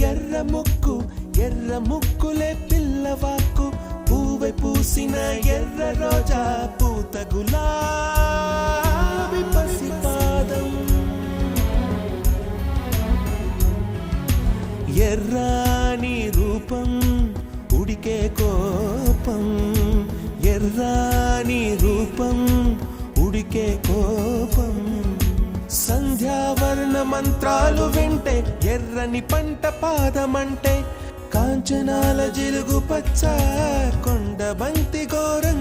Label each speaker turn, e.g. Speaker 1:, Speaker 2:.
Speaker 1: ఎర్ర ముక్కు ఎర్ర ముక్కులే పిల్లవాకు పూవై పూసిన ఎర్ర రోజా పూత గులాబీ పసిపాదం ఎర్రాని రూపం ఉడికే కోపం ఎర్రాని రూపం ఉడికే కోపం సంధ్యావర్ణ మంత్రాలు వింటే ఎర్రని పంట పాదమంటే కాంచనాల జిలుగు పచ్చ కొండ బంతి ఘోరంగా